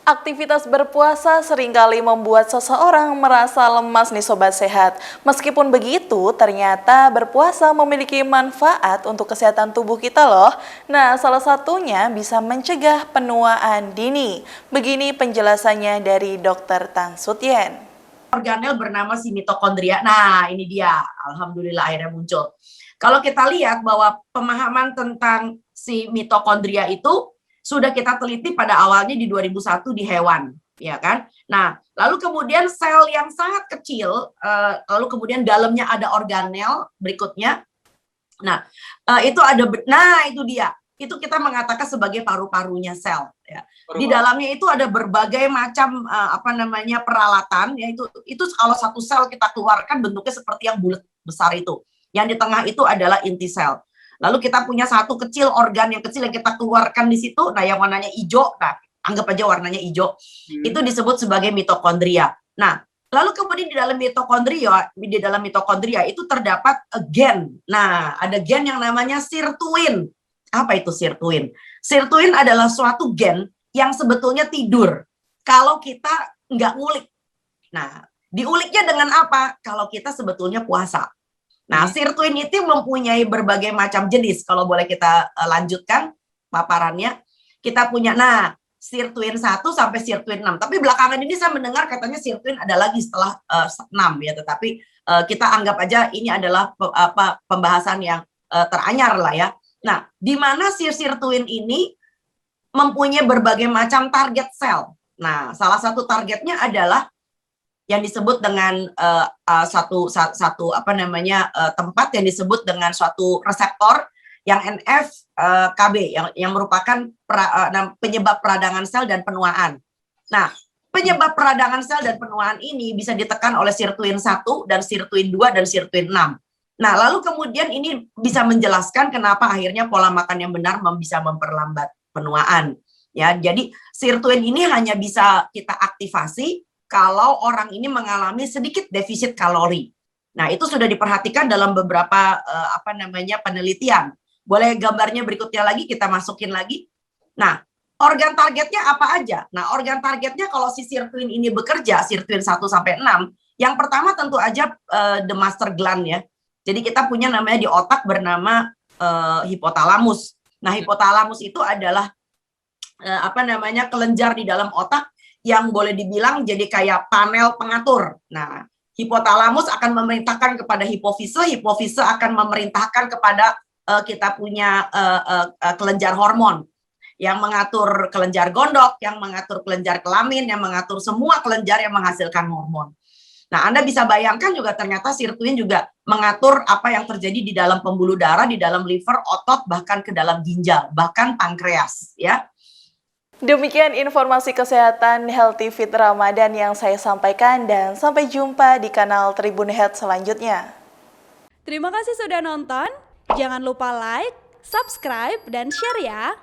Aktivitas berpuasa seringkali membuat seseorang merasa lemas nih Sobat Sehat. Meskipun begitu, ternyata berpuasa memiliki manfaat untuk kesehatan tubuh kita loh. Nah, salah satunya bisa mencegah penuaan dini. Begini penjelasannya dari Dr. Tan Sutyen. Organel bernama si mitokondria. Nah, ini dia. Alhamdulillah akhirnya muncul. Kalau kita lihat bahwa pemahaman tentang si mitokondria itu sudah kita teliti pada awalnya di 2001 di hewan, ya kan? Nah, lalu kemudian sel yang sangat kecil, lalu kemudian dalamnya ada organel berikutnya. Nah, itu dia. Itu kita mengatakan sebagai paru-parunya sel. Ya. Di dalamnya itu ada berbagai macam peralatan. Ya itu kalau satu sel kita keluarkan bentuknya seperti yang bulat besar itu. Yang di tengah itu adalah inti sel. Lalu kita punya satu kecil organ yang kecil yang kita keluarkan di situ, nah yang warnanya hijau, nah anggap aja warnanya hijau, itu disebut sebagai mitokondria. Nah, lalu kemudian di dalam mitokondria itu terdapat gen. Nah, ada gen yang namanya sirtuin. Apa itu sirtuin? Sirtuin adalah suatu gen yang sebetulnya tidur kalau kita nggak ngulik. Nah, diuliknya dengan apa? Kalau kita sebetulnya puasa. Nah, sirtuin itu mempunyai berbagai macam jenis. Kalau boleh kita lanjutkan paparannya. Kita punya, sirtuin 1 sampai sirtuin 6. Tapi belakangan ini saya mendengar katanya sirtuin ada lagi setelah 6 ya. Tetapi kita anggap aja ini adalah pembahasan yang teranyar lah ya. Nah, di mana sirtuin ini mempunyai berbagai macam target sel. Nah, salah satu targetnya adalah yang disebut dengan tempat yang disebut dengan suatu reseptor yang NF-kB yang merupakan penyebab peradangan sel dan penuaan. Nah, penyebab peradangan sel dan penuaan ini bisa ditekan oleh sirtuin 1 dan sirtuin 2 dan sirtuin 6. Nah, lalu kemudian ini bisa menjelaskan kenapa akhirnya pola makan yang benar bisa memperlambat penuaan. Ya, jadi sirtuin ini hanya bisa kita aktivasi kalau orang ini mengalami sedikit defisit kalori. Nah, itu sudah diperhatikan dalam beberapa penelitian. Boleh gambarnya berikutnya lagi, kita masukin lagi. Nah, organ targetnya apa aja? Nah, organ targetnya kalau si sirtuin ini bekerja, sirtuin 1 sampai 6, yang pertama tentu aja the master gland ya. Jadi kita punya namanya di otak bernama hipotalamus. Nah, hipotalamus itu adalah kelenjar di dalam otak yang boleh dibilang jadi kayak panel pengatur. Nah, hipotalamus akan memerintahkan kepada hipofise, hipofise akan memerintahkan kepada kita punya kelenjar hormon yang mengatur kelenjar gondok, yang mengatur kelenjar kelamin, yang mengatur semua kelenjar yang menghasilkan hormon. Nah, Anda bisa bayangkan juga ternyata sirtuin juga mengatur apa yang terjadi di dalam pembuluh darah, di dalam liver, otot, bahkan ke dalam ginjal, bahkan pankreas, ya. Demikian informasi kesehatan Healthy Fit Ramadan yang saya sampaikan dan sampai jumpa di kanal Tribun Health selanjutnya. Terima kasih sudah nonton. Jangan lupa like, subscribe, dan share ya.